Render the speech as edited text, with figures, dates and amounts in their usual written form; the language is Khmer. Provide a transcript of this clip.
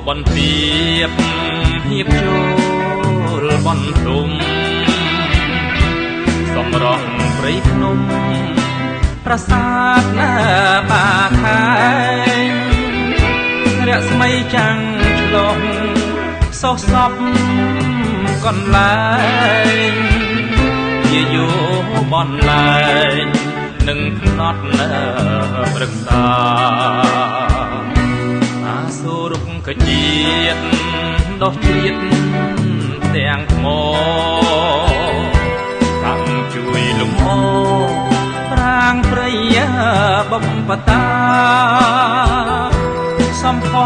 បនទៀបហៀបចូលបនភ្លុំសំរងព្រៃភ្នំប្រាសាទណាបាខែងរស្មីចាំងឆ្លងសុសសពកន្លែងជាយោបនលែងនឹងផ្នត់នៅព្រឹក្សាអាសូររុកកជាតិដោះជាតិទាំងថ្មកំជួយលំអប្រាងព្រៃបំបតាសំផ